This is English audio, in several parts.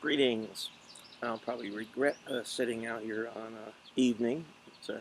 Greetings. I'll probably regret sitting out here on an evening. It's a,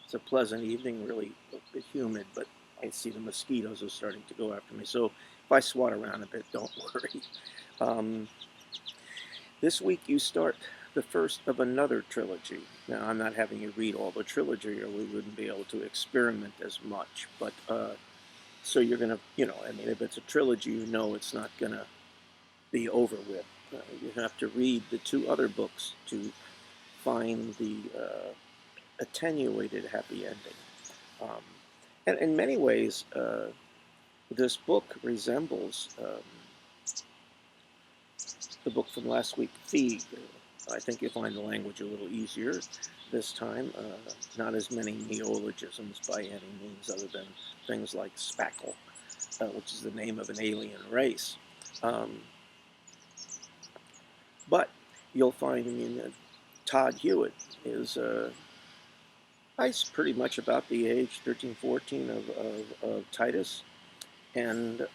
it's a pleasant evening, really a bit humid, but I see the mosquitoes are starting to go after me. So if I swat around a bit, don't worry. Um, this week you start the first of another trilogy. Now, I'm not having you read all the trilogy or we wouldn't be able to experiment as much. But so you're going to, if it's a trilogy, it's not going to be over with. You have to read the two other books to find the attenuated happy ending. Um, and in many ways, this book resembles the book from last week, Feig. I think you'll find the language a little easier this time. Not as many neologisms by any means, other than things like spackle, which is the name of an alien race. But you'll find, Todd Hewitt is he's pretty much about the age 13, 14 of Titus, and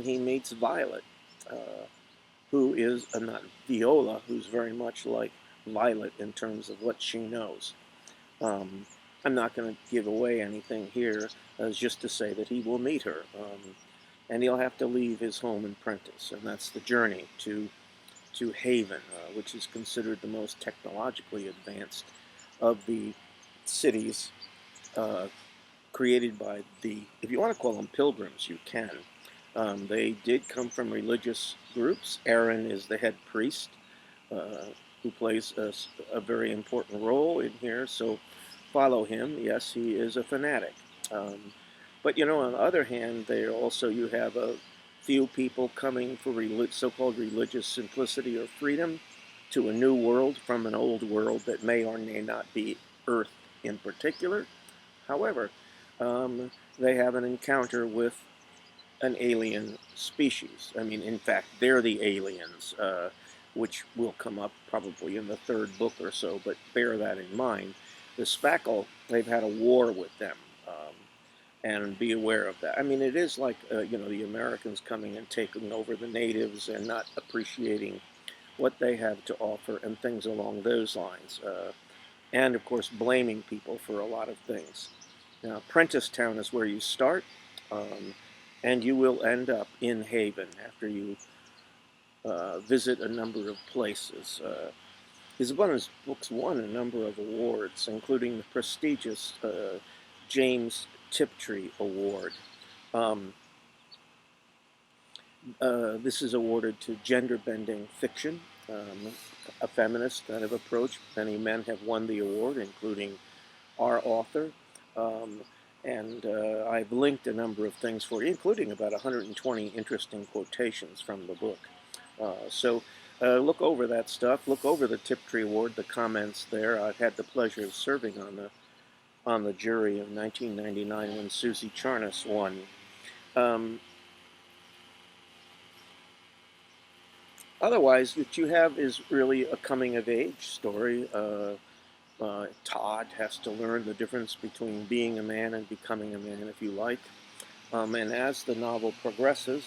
he meets Violet, who is not Viola, who's very much like Violet in terms of what she knows. I'm not going to give away anything here, just to say that he will meet her, and he'll have to leave his home in Prentice, and that's the journey to Haven, which is considered the most technologically advanced of the cities created by if you want to call them pilgrims, you can. They did come from religious groups. Aaron is the head priest, who plays a very important role in here, so follow him. Yes, he is a fanatic. But, on the other hand, you have a few people coming for so-called religious simplicity or freedom to a new world from an old world that may or may not be Earth in particular. However, they have an encounter with an alien species. In fact, they're the aliens, which will come up probably in the third book or so, but bear that in mind. The Spackle, they've had a war with them. And be aware of that. It is like, the Americans coming and taking over the natives and not appreciating what they have to offer and things along those lines. And, of course, blaming people for a lot of things. Now, Prentice Town is where you start, and you will end up in Haven after you visit a number of places. His books won a number of awards, including the prestigious James Tiptree Award. This is awarded to gender-bending fiction, a feminist kind of approach. Many men have won the award, including our author. And I've linked a number of things for you, including about 120 interesting quotations from the book. So look over that stuff. Look over the Tiptree Award, the comments there. I've had the pleasure of serving on the jury in 1999 when Susie Charnas won. Otherwise, what you have is really a coming-of-age story. Todd has to learn the difference between being a man and becoming a man, if you like. And as the novel progresses,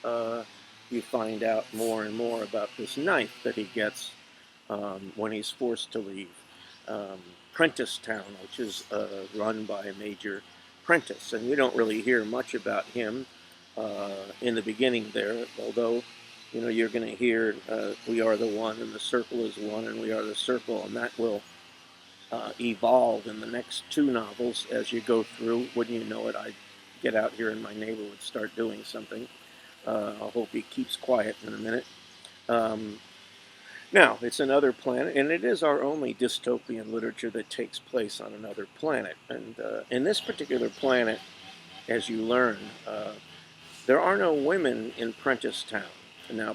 you find out more and more about this knife that he gets when he's forced to leave Prentice Town, which is run by Major Prentice. And you don't really hear much about him in the beginning there, although, you're going to hear we are the one, and the circle is one, and we are the circle, and that will evolve in the next two novels as you go through. Wouldn't you know it, I'd get out here in my neighborhood, start doing something. I hope he keeps quiet in a minute. Now, it's another planet, and it is our only dystopian literature that takes place on another planet. And in this particular planet, as you learn, there are no women in Prentice Town. Now,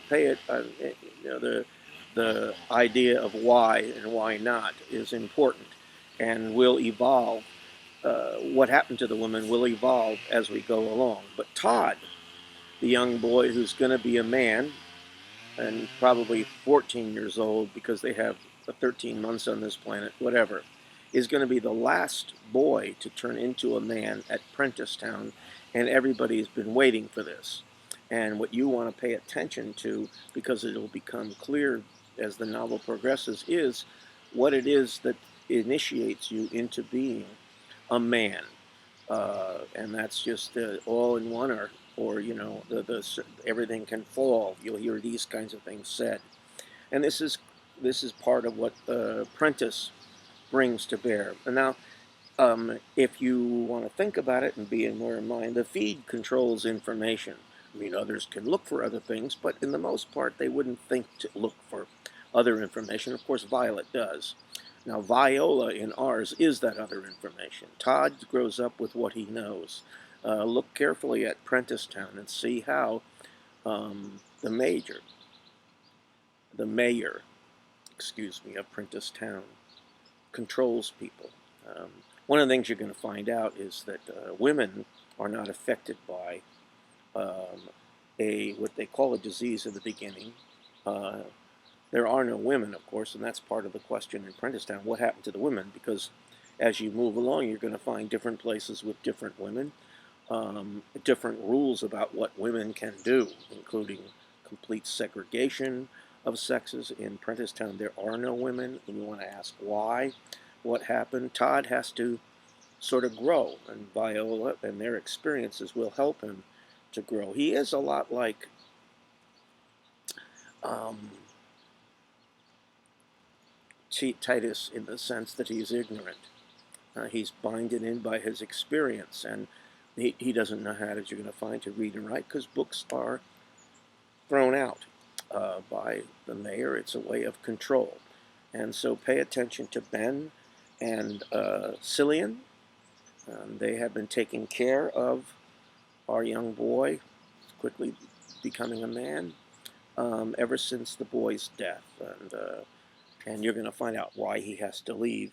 the idea of why and why not is important and will evolve. What happened to the women will evolve as we go along. But Todd, the young boy who's going to be a man, and probably 14 years old because they have 13 months on this planet, whatever, is going to be the last boy to turn into a man at Prentice Town, and everybody's been waiting for this. And what you want to pay attention to, because it'll become clear as the novel progresses is what it is that initiates you into being a man, and that's just all in one, or everything can fall. You'll hear these kinds of things said, and this is part of what Prentice brings to bear. And now, if you want to think about it and be in your mind, the feed controls information. I mean, others can look for other things, but in the most part, they wouldn't think to look for other information. Of course, Violet does. Now, Viola in ours is that other information. Todd grows up with what he knows. Look carefully at Prentice Town and see how the mayor, excuse me, of Prentice Town controls people. Um, One of the things you're going to find out is that women are not affected by what they call a disease in the beginning. Uh, there are no women, of course, and that's part of the question in Prentice Town. What happened to the women? Because as you move along, you're going to find different places with different women, different rules about what women can do, including complete segregation of sexes. In Prentice Town, there are no women, and you want to ask why, what happened. Todd has to sort of grow, and Viola and their experiences will help him to grow. He is a lot like um, Titus in the sense that he's ignorant. He's binded in by his experience, and he doesn't know how, as you're going to find, to read and write because books are thrown out by the mayor. It's a way of control. And so pay attention to Ben and Cillian. They have been taking care of our young boy, quickly becoming a man, ever since the boy's death. And you're going to find out why he has to leave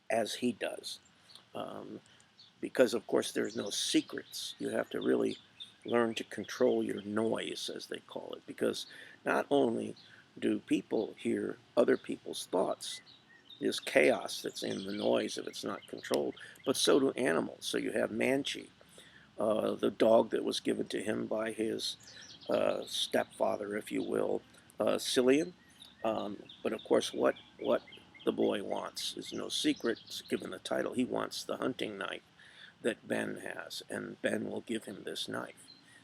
as he does. Um, because, of course, there's no secrets. You have to really learn to control your noise, as they call it, because not only do people hear other people's thoughts, there's chaos that's in the noise if it's not controlled, but so do animals. So you have Manchi, the dog that was given to him by his stepfather, if you will, Cillian. But of course, what the boy wants is no secret, given the title. He wants the hunting knife that Ben has, and Ben will give him this knife.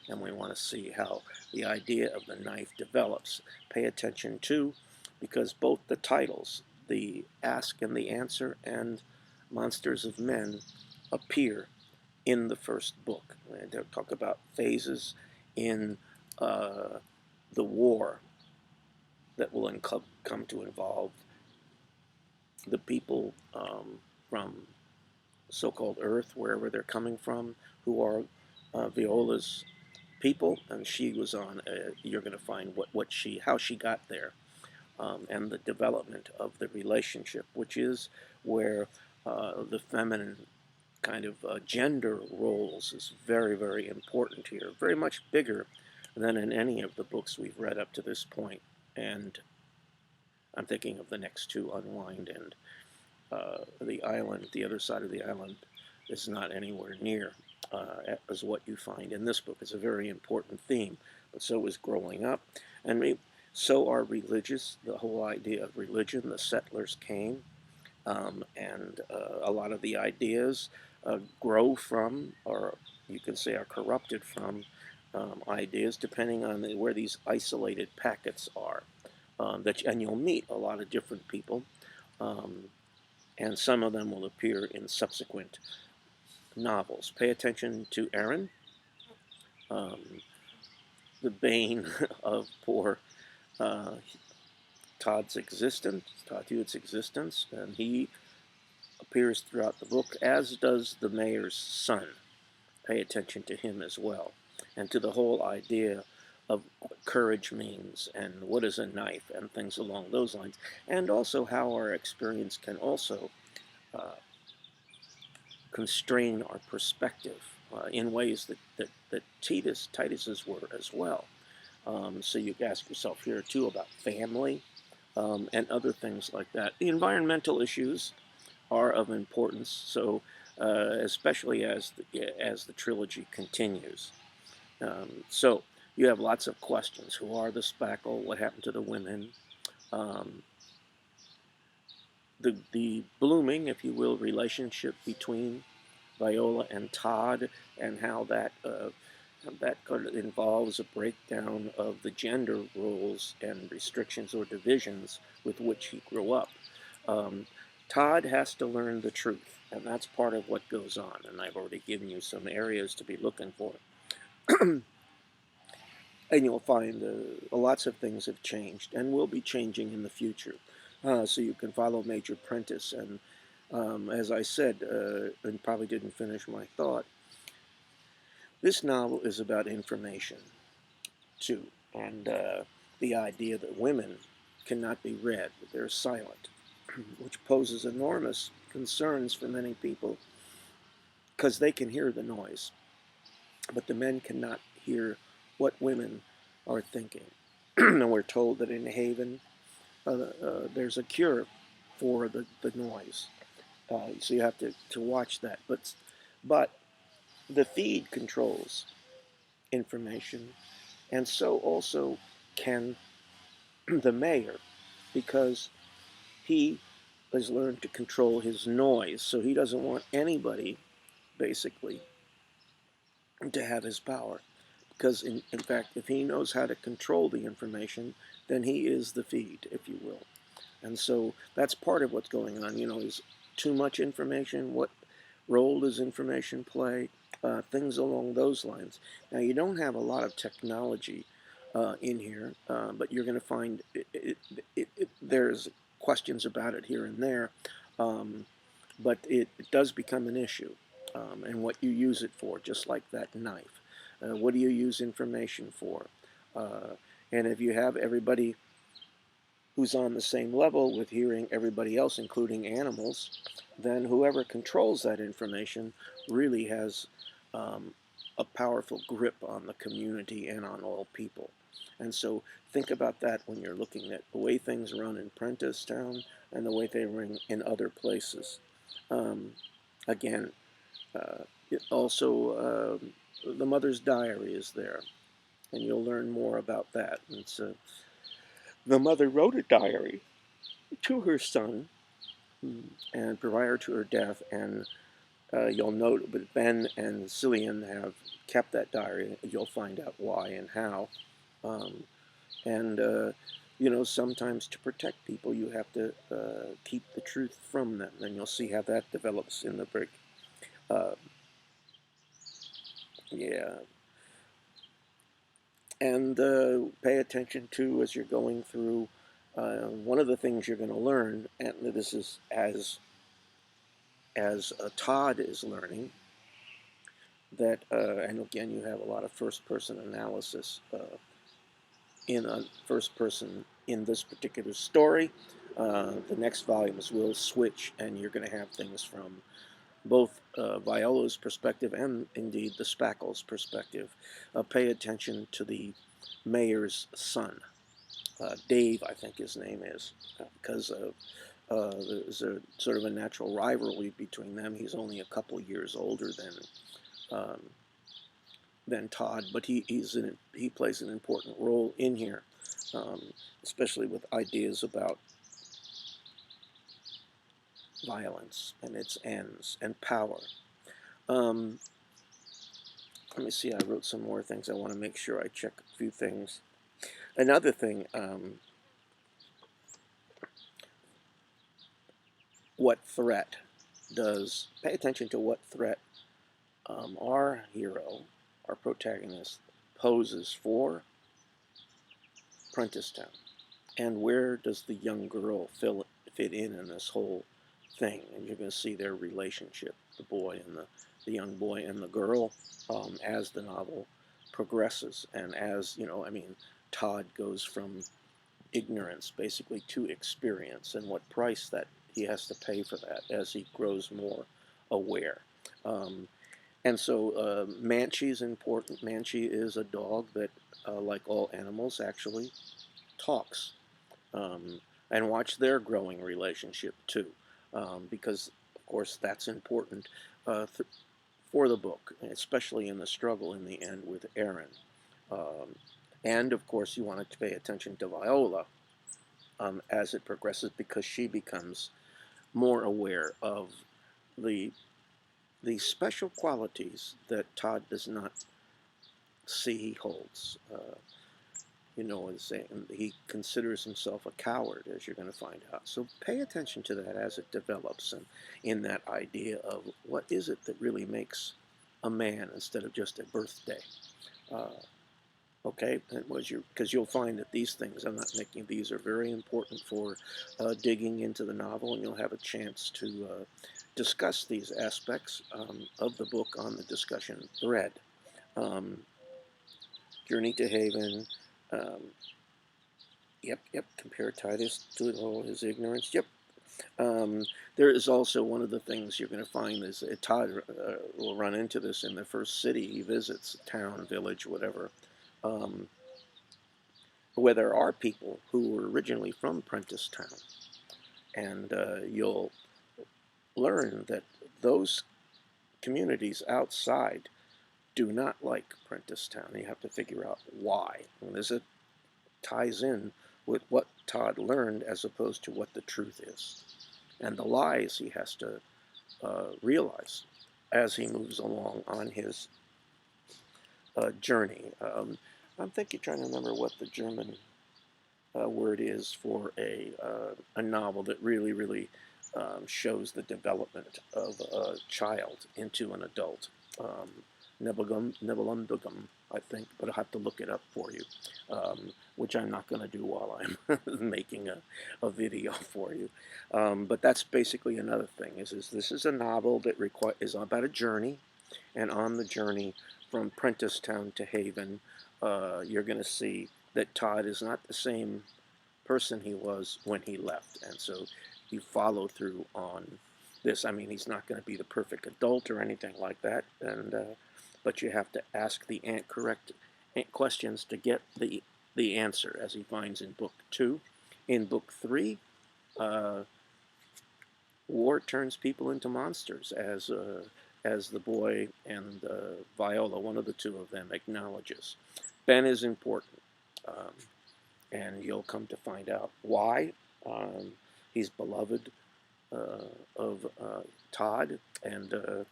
And we want to see how the idea of the knife develops. Pay attention to, because both the titles, the Ask and the Answer and Monsters of Men, appear in the first book. And they'll talk about phases in the war that will come to involve the people from so-called Earth, wherever they're coming from, who are Viola's people, and she was on. You're going to find how she got there, and the development of the relationship, which is where the feminine kind of gender roles is very, very important here. Very much bigger than in any of the books we've read up to this point. And I'm thinking of the next two, Unwind and the island. The other side of the island is not anywhere near as what you find in this book. It's a very important theme, but so is growing up. And so are religious, the whole idea of religion. The settlers came, and a lot of the ideas grow from, or you can say are corrupted from, ideas depending on where these isolated packets are. And you'll meet a lot of different people, and some of them will appear in subsequent novels. Pay attention to Aaron, um, the bane of poor Todd Hewit's existence, and he appears throughout the book, as does the mayor's son. Pay attention to him as well, and to the whole idea of what courage means and what is a knife and things along those lines, and also how our experience can also constrain our perspective in ways that Titus's were as well. So you ask yourself here too about family and other things like that. The environmental issues are of importance, so especially as the trilogy continues. So you have lots of questions. Who are the Spackle? What happened to the women? Um, the blooming, if you will, relationship between Viola and Todd, and how that kind of involves a breakdown of the gender roles and restrictions or divisions with which he grew up. Um, Todd has to learn the truth, and that's part of what goes on. And I've already given you some areas to be looking for. And you'll find lots of things have changed and will be changing in the future. So you can follow Major Prentice. And as I said, and probably didn't finish my thought, this novel is about information, too, and the idea that women cannot be read, that they're silent, which poses enormous concerns for many people because they can hear the noise, but the men cannot hear what women are thinking. And we're told that in Haven, there's a cure for the noise. So you have to watch that. But the feed controls information, and so also can the mayor, because he has learned to control his noise. So he doesn't want anybody, basically, to have his power. Because, in fact, if he knows how to control the information, then he is the feed, if you will. And so that's part of what's going on. Is too much information? What role does information play? Things along those lines. Now, you don't have a lot of technology in here, but you're going to find there's questions about it here and there. But it does become an issue, and what you use it for, just like that knife. What do you use information for? And if you have everybody who's on the same level with hearing everybody else, including animals, then whoever controls that information really has a powerful grip on the community and on all people. And so think about that when you're looking at the way things run in Prentisstown and the way they run in other places. Um, Again, also the mother's diary is there, and you'll learn more about that. The mother wrote a diary to her son, and prior to her death, and you'll note that Ben and Cillian have kept that diary. You'll find out why and how. Um, and sometimes to protect people, you have to keep the truth from them, and you'll see how that develops in the book. Uh, yeah, and pay attention to as you're going through. One of the things you're going to learn, and this is as Todd is learning, that, and again, you have a lot of first-person analysis in a first-person in this particular story. The next volumes will switch, and you're going to have things from both Viola's perspective and indeed the Spackles' perspective. Pay attention to the mayor's son. Dave, I think his name is, because there's a sort of a natural rivalry between them. He's only a couple years older um, than Todd, but he plays an important role in here, um, especially with ideas about violence and its ends and power. Um, Let me see. I wrote some more things. I want to make sure I check a few things. Another thing. What threat does, pay attention to what threat our hero, our protagonist, poses for Prentisstown, and where does the young girl fit in this whole thing? And you're going to see their relationship, the boy and the young boy and the girl, as the novel progresses, and as Todd goes from ignorance basically to experience, and what price that he has to pay for that as he grows more aware. Um, and so Manchi is important. Manchi is a dog that, like all animals, actually talks. And watch their growing relationship too, because of course that's important for the book, especially in the struggle in the end with Aaron. Um, and of course you want to pay attention to Viola, as it progresses, because she becomes more aware of the the special qualities that Todd does not see he holds. As saying he considers himself a coward, as you're going to find out. So pay attention to that as it develops, and in that idea of what is it that really makes a man instead of just a birthday. Uh, okay, because you'll find that these things I'm not making, these are very important for digging into the novel, and you'll have a chance to discuss these aspects of the book on the discussion thread. Um, Journey to Haven. Um, yep. Compare Titus to all his ignorance. Yep. There is also one of the things you're going to find is Todd will run into this in the first city he visits, town, village, whatever, um, where there are people who were originally from Prentice Town, and you'll learn that those communities outside do not like Prentice Town. You have to figure out why. And this ties in with what Todd learned as opposed to what the truth is, and the lies he has to realize as he moves along on his journey. I'm trying to remember what the German word is for a novel that really shows the development of a child into an adult. Nibelungum, I think, but I'll have to look it up for you, which I'm not going to do while I'm making a video for you. But that's basically another thing, is this is a novel that is about a journey, and on the journey from Prentice Town to Haven, you're going to see that Todd is not the same person he was when he left, and so you follow through on this. I mean, he's not going to be the perfect adult or anything like that, and but you have to ask the correct questions to get the answer, as he finds in book 2. In book 3, war turns people into monsters, as the boy and Viola, one of the two of them, acknowledges. Ben is important, and you'll come to find out why. He's beloved of Todd, and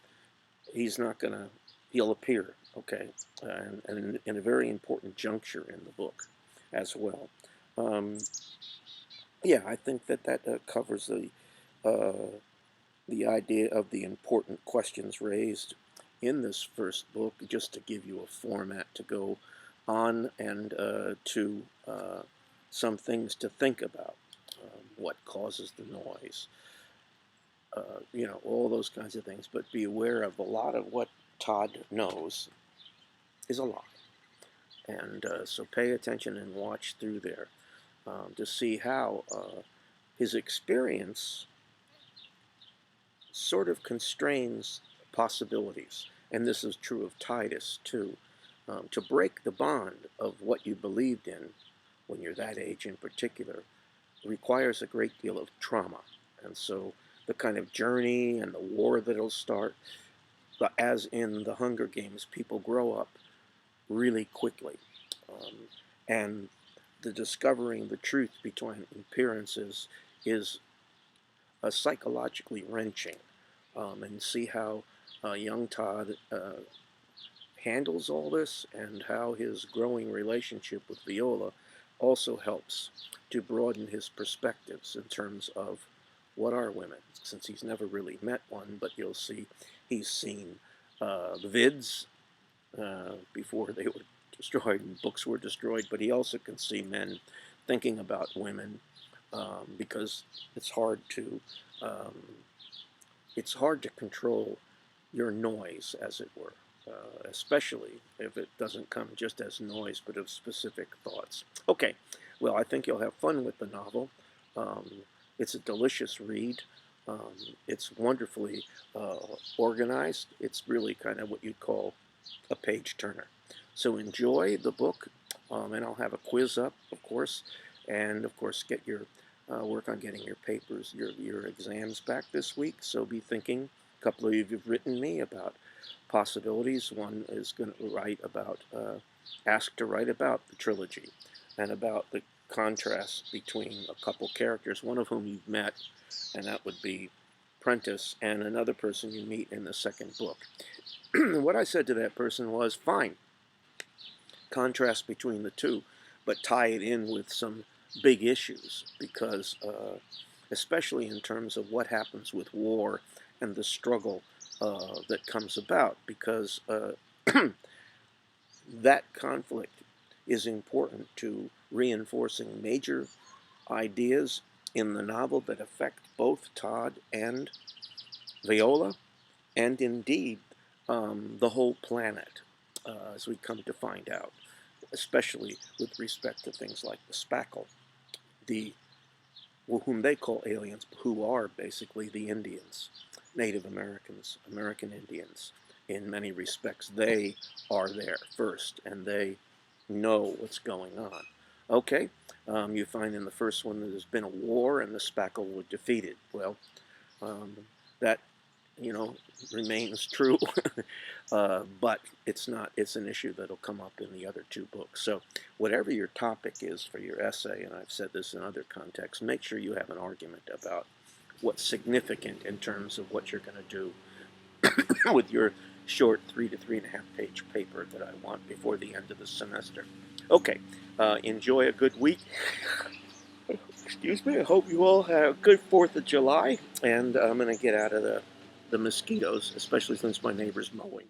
he's not going to, he'll appear, okay, and in a very important juncture in the book as well. Yeah, I think that covers the idea of the important questions raised in this first book, just to give you a format to go on, and to some things to think about. What causes the noise? All those kinds of things. But be aware of a lot of what Todd knows is a lie. And so pay attention and watch through there to see how his experience sort of constrains possibilities. And this is true of Titus, too. To break the bond of what you believed in when you're that age in particular requires a great deal of trauma. And so the kind of journey and the war that'll start, as in the Hunger Games, people grow up really quickly. And the discovering the truth between appearances is psychologically wrenching. And see how young Todd handles all this, and how his growing relationship with Viola also helps to broaden his perspectives in terms of what are women, since he's never really met one, but you'll see he's seen the vids before they were destroyed and books were destroyed, but he also can see men thinking about women, because it's hard to control your noise, as it were, especially if it doesn't come just as noise, but of specific thoughts. Okay, well, I think you'll have fun with the novel. It's a delicious read. It's wonderfully organized. It's really kind of what you'd call a page turner. So enjoy the book, and I'll have a quiz up, of course, and of course get your work on getting your papers, your exams back this week. So be thinking. A couple of you have written me about possibilities. One is going to write about, asked to write about the trilogy, and about the contrast between a couple characters, one of whom you've met, and that would be Prentice, and another person you meet in the second book. What I said to that person was, fine, contrast between the two, but tie it in with some big issues, because especially in terms of what happens with war and the struggle that comes about, because that conflict is important to reinforcing major ideas in the novel that affect both Todd and Viola, and indeed the whole planet, as we come to find out, especially with respect to things like the Spackle, whom they call aliens, who are basically the Indians, Native Americans, American Indians. In many respects, they are there first, and they know what's going on. Okay, you find in the first one that there's been a war and the Spackle were defeated. Well, that, you know, remains true, but it's not. It's an issue that'll come up in the other two books. So whatever your topic is for your essay, and I've said this in other contexts, make sure you have an argument about what's significant in terms of what you're going to do with your short 3 to 3.5 page paper that I want before the end of the semester. Okay, enjoy a good week. Excuse me. I hope you all have a good 4th of July, and I'm going to get out of the mosquitoes, especially since my neighbor's mowing.